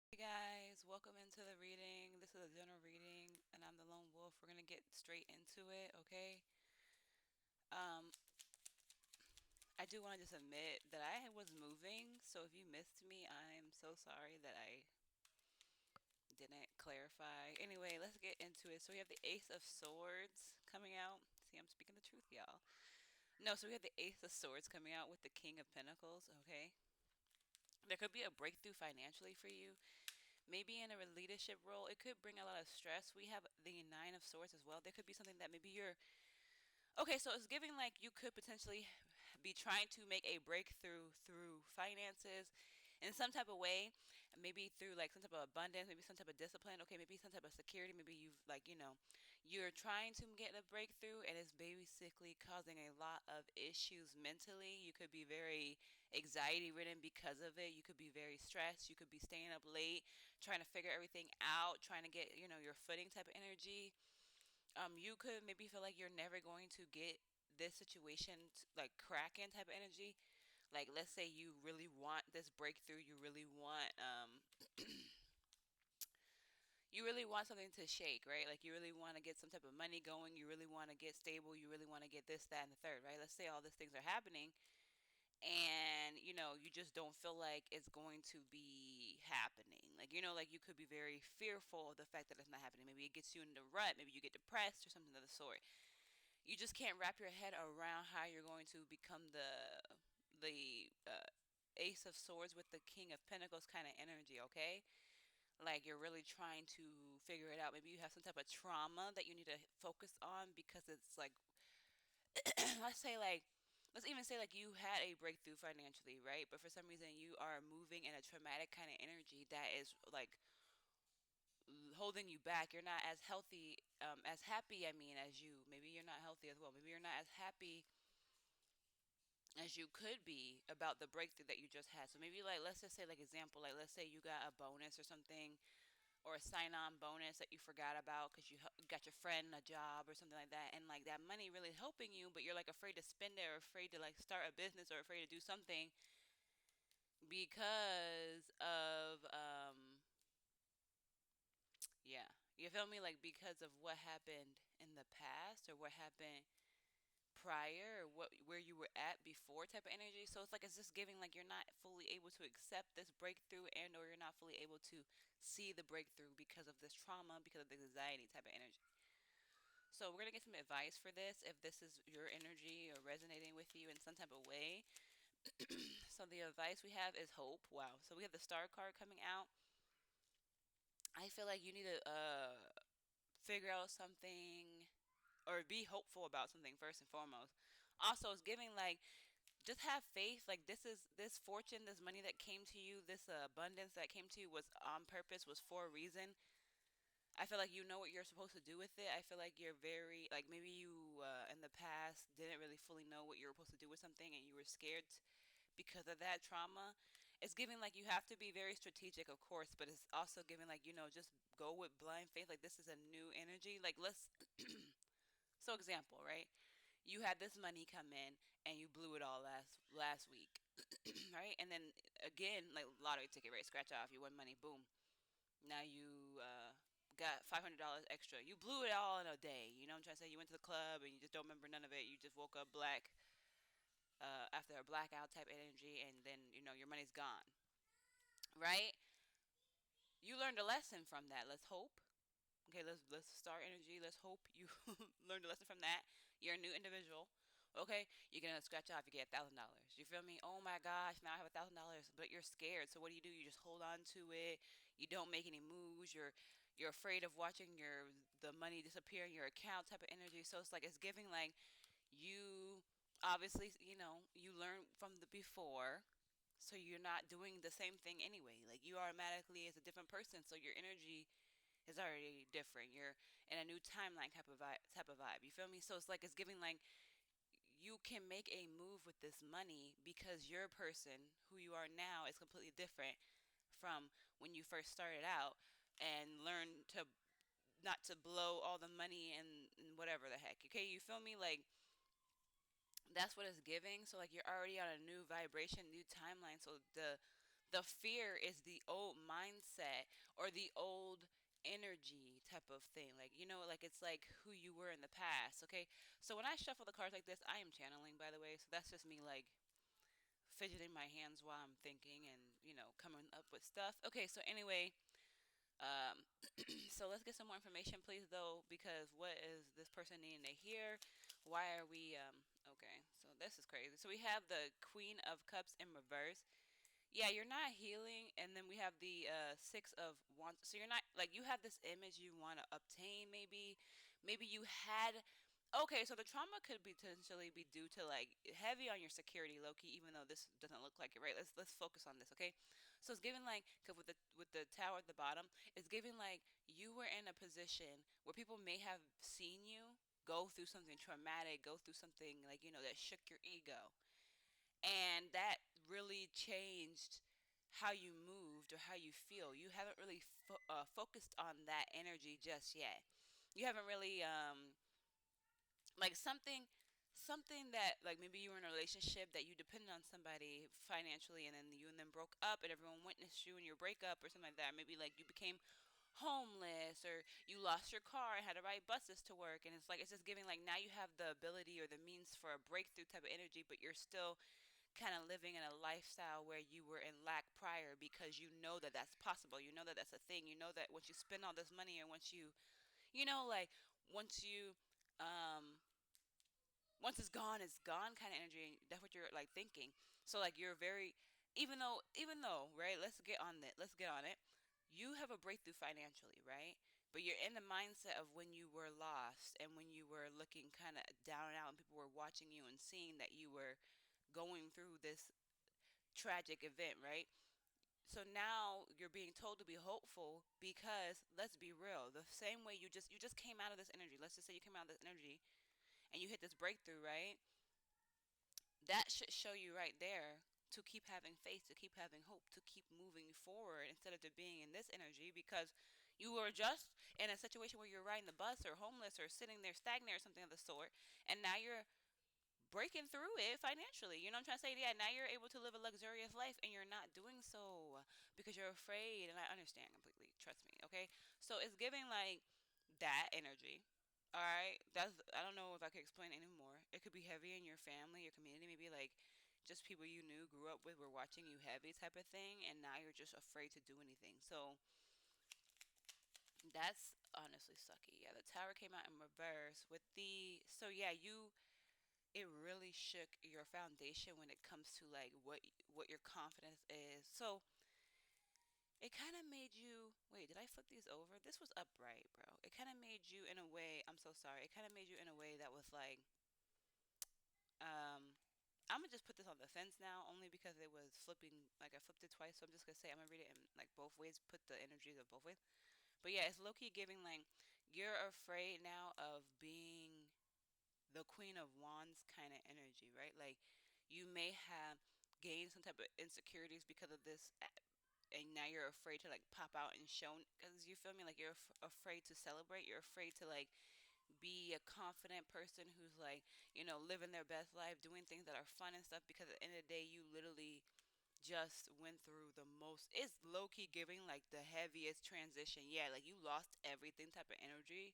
Hey guys, welcome into the reading. This is a general reading, and I'm the lone wolf. We're gonna get straight into it, okay? Um, I do want to just admit that I was moving, so if you missed me, I'm so sorry that I didn't clarify. Anyway, let's get into it. So we have the Ace of Swords coming out. See, I'm speaking the truth, y'all. No, so we have the Ace of Swords coming out with the King of Pentacles, okay? There could be a breakthrough financially for you. Maybe in a leadership role, it could bring a lot of stress. We have the Nine of Swords as well. There could be something that maybe you're okay. So it's giving like you could potentially be trying to make a breakthrough through finances in some type of way, maybe through like some type of abundance, maybe some type of discipline. Okay, maybe some type of security. Maybe you've like you're trying to get a breakthrough, and it's basically causing a lot of issues mentally. You could be very anxiety ridden because of it. You could be very stressed. You could be staying up late trying to figure everything out, trying to get your footing type of energy. You could maybe feel like you're never going to get this situation like cracking type of energy. Like let's say you really want this breakthrough, you really want something to shake, right? Like you really want to get some type of money going, you really want to get stable, you really want to get this, that, and the third, right? Let's say all these things are happening, and you just don't feel like it's going to be happening. Like like you could be very fearful of the fact that it's not happening. Maybe it gets you in the rut, maybe you get depressed or something of the sort. You just can't wrap your head around how you're going to become the Ace of Swords with the King of Pentacles kind of energy, okay? Like you're really trying to figure it out. Maybe you have some type of trauma that you need to focus on because it's like let's say like let's even say like you had a breakthrough financially, right? But for some reason you are moving in a traumatic kind of energy that is like holding you back. You're not as healthy, as happy, I mean, as you. Maybe you're not healthy as well. Maybe you're not as happy as you could be about the breakthrough that you just had. So maybe like let's just say like example, like let's say you got a bonus or something, or a sign-on bonus that you forgot about because you got your friend a job or something like that, and like that money really helping you, but you're like afraid to spend it or afraid to like start a business or afraid to do something because of yeah, you feel me, like because of what happened in the past or what happened prior or what where you were at before type of energy. So it's like it's just giving like you're not fully able to accept this breakthrough, and or you're not fully able to see the breakthrough because of this trauma, because of the anxiety type of energy. So we're gonna get some advice for this if this is your energy or resonating with you in some type of way. So the advice we have is hope. Wow. So we have the star card coming out. I feel like you need to figure out something or be hopeful about something first and foremost. Also, it's giving like just have faith. Like this fortune, this money that came to you, this abundance that came to you was on purpose, was for a reason. I feel like you know what you're supposed to do with it. I feel like you're very like maybe you in the past didn't really fully know what you were supposed to do with something, and you were scared because of that trauma. It's giving like you have to be very strategic, of course, but it's also giving like just go with blind faith. Like this is a new energy. Like let's so example, right? You had this money come in and you blew it all last week, right? And then again, like lottery ticket, right? Scratch off, you won money, boom. Now you got $500 extra. You blew it all in a day. You know what I'm trying to say? You went to the club and you just don't remember none of it. You just woke up black after a blackout type energy, and then your money's gone, right? You learned a lesson from that. Let's hope. Okay, let's start energy. Let's hope you learned a lesson from that. You're a new individual. Okay, you're gonna scratch off. You get $1,000. You feel me? Oh my gosh, now I have $1,000, but you're scared. So what do? You just hold on to it. You don't make any moves. You're afraid of watching the money disappear in your account type of energy. So it's like it's giving like you obviously you learn from the before, so you're not doing the same thing anyway. Like you automatically is a different person, so your energy is already different. You're in a new timeline type of vibe. You feel me? So it's like it's giving like you can make a move with this money because your person who you are now is completely different from when you first started out, and learn to not to blow all the money and whatever the heck. Okay, you feel me? Like that's what it's giving. So like you're already on a new vibration, new timeline. So the The fear is the old mindset or the old energy type of thing. Like, like it's like who you were in the past. Okay. So when I shuffle the cards like this, I am channeling, by the way. So that's just me like fidgeting my hands while I'm thinking and, coming up with stuff. Okay. So anyway, um, so let's get some more information, please, though, because what is this person needing to hear? Why are we, okay, so this is crazy. So we have the Queen of Cups in reverse. Yeah, you're not healing, and then we have the Six of Wands. So you're not like you have this image you want to obtain. Maybe you had. Okay, so the trauma could potentially be due to like heavy on your security, Loki. Even though this doesn't look like it, right? Let's focus on this, okay? So it's giving like, cause with the tower at the bottom, it's giving like you were in a position where people may have seen you go through something traumatic, go through something like that shook your ego, and that really changed how you moved or how you feel. You haven't really focused on that energy just yet. You haven't really like something that like maybe you were in a relationship that you depended on somebody financially, and then you and them broke up and everyone witnessed you in your breakup or something like that. Maybe like you became homeless or you lost your car and had to ride buses to work, and it's like it's just giving like now you have the ability or the means for a breakthrough type of energy, but you're still kind of living in a lifestyle where you were in lack prior, because you know that that's possible. You know that that's a thing. You know that once you spend all this money, or once like once you um once it's gone kind of energy. That's what you're like thinking. So like you're very, even though, right, let's get on it. You have a breakthrough financially, right? But you're in the mindset of when you were lost and when you were looking kind of down and out, and people were watching you and seeing that you were going through this tragic event, right? So now you're being told to be hopeful, because let's be real, the same way you just came out of this energy. Let's just say you came out of this energy and you hit this breakthrough, right? That should show you right there to keep having faith, to keep having hope, to keep moving forward instead of being in this energy, because you were just in a situation where you're riding the bus or homeless or sitting there stagnant or something of the sort, and now you're breaking through it financially. You know what I'm trying to say? Yeah, now you're able to live a luxurious life, and you're not doing so because you're afraid. And I understand completely. Trust me. Okay. So it's giving like that energy. All right. I don't know if I could explain anymore. It could be heavy in your family, your community, maybe like just people you knew, grew up with, were watching you heavy type of thing, and now you're just afraid to do anything. So that's honestly sucky. Yeah, the tower came out in reverse with the so yeah, you it really shook your foundation when it comes to like what your confidence is. So it kind of made you wait. Did I flip these over? This was upright, bro. It kind of made you in a way. I'm so sorry. It kind of made you in a way that was like, um, I'm gonna just put this on the fence now, only because it was flipping. Like I flipped it twice, so I'm just gonna say I'm gonna read it in like both ways. Put the energies of both ways. But yeah, it's low key giving like you're afraid now of being the Queen of Wands kind of energy, right? Like you may have gained some type of insecurities because of this, and now you're afraid to like pop out and show. Because you feel me, like you're afraid to celebrate. You're afraid to like be a confident person who's like living their best life, doing things that are fun and stuff. Because at the end of the day, you literally just went through the most. It's low key giving like the heaviest transition. Yeah, like you lost everything type of energy,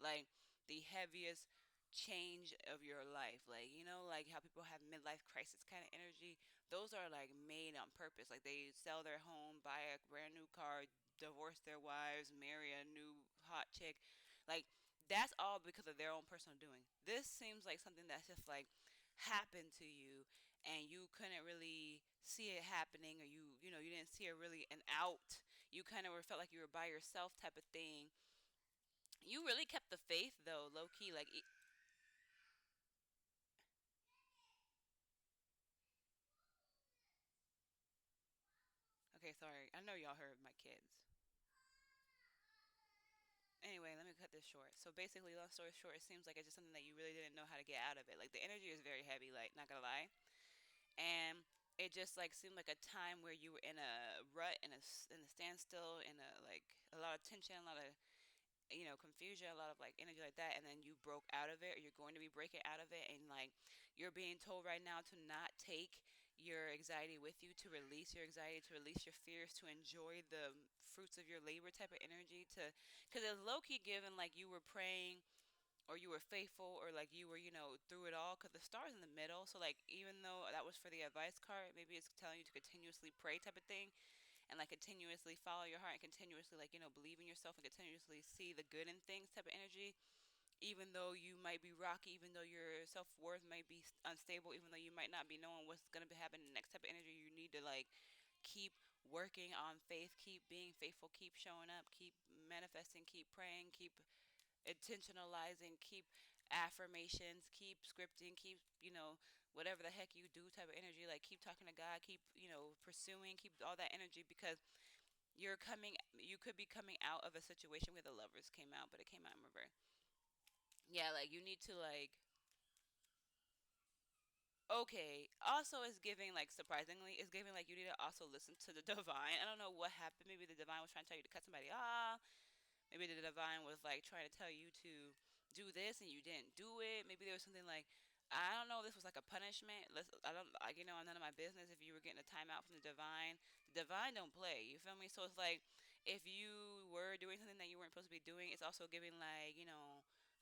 like the heaviest change of your life. Like like how people have midlife crisis kind of energy. Those are like made on purpose. Like they sell their home, buy a brand new car, divorce their wives, marry a new hot chick. Like that's all because of their own personal doing. This seems like something that's just like happened to you, and you couldn't really see it happening, or you didn't see it really an out. You kind of felt like you were by yourself type of thing. You really kept the faith though, low key. Like okay, sorry, I know y'all heard my kids. Anyway, let me cut this short. So basically, long story short, it seems like it's just something that you really didn't know how to get out of it. Like the energy is very heavy, like not gonna lie. And it just like seemed like a time where you were in a rut, in a standstill, in a like a lot of tension, a lot of confusion, a lot of like energy like that, and then you broke out of it, or you're going to be breaking out of it, and like you're being told right now to not take your anxiety with you, to release your anxiety, to release your fears, to enjoy the fruits of your labor type of energy. To, because it's low key given like you were praying or you were faithful or like you were, through it all, because the star's in the middle. So like even though that was for the advice card, maybe it's telling you to continuously pray type of thing, and like continuously follow your heart and continuously like believe in yourself and continuously see the good in things type of energy. Even though you might be rocky, even though your self-worth might be unstable, even though you might not be knowing what's going to be happening next type of energy, you need to like keep working on faith, keep being faithful, keep showing up, keep manifesting, keep praying, keep intentionalizing, keep affirmations, keep scripting, keep, whatever the heck you do type of energy, like keep talking to God, keep, pursuing, keep all that energy, because you could be coming out of a situation where the lovers came out, but it came out in reverse. Yeah, like you need to like, okay. Also, it's giving like surprisingly, it's giving like you need to also listen to the divine. I don't know what happened. Maybe the divine was trying to tell you to cut somebody off. Maybe the divine was like trying to tell you to do this and you didn't do it. Maybe there was something like, I don't know. This was like a punishment. I don't like, none of my business if you were getting a timeout from the divine. The divine don't play. You feel me? So it's like if you were doing something that you weren't supposed to be doing, it's also giving like,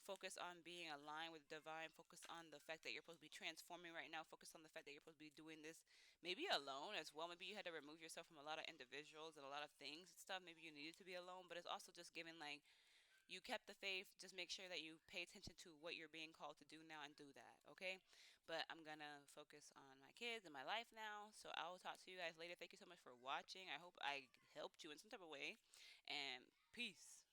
focus on being aligned with divine. Focus on the fact that you're supposed to be transforming right now. Focus on the fact that you're supposed to be doing this maybe alone as well. Maybe you had to remove yourself from a lot of individuals and a lot of things and stuff. Maybe you needed to be alone, but it's also just giving like you kept the faith. Just make sure that you pay attention to what you're being called to do now and do that, okay? But I'm gonna focus on my kids and my life now. So I will talk to you guys later. Thank you so much for watching. I hope I helped you in some type of way. And peace.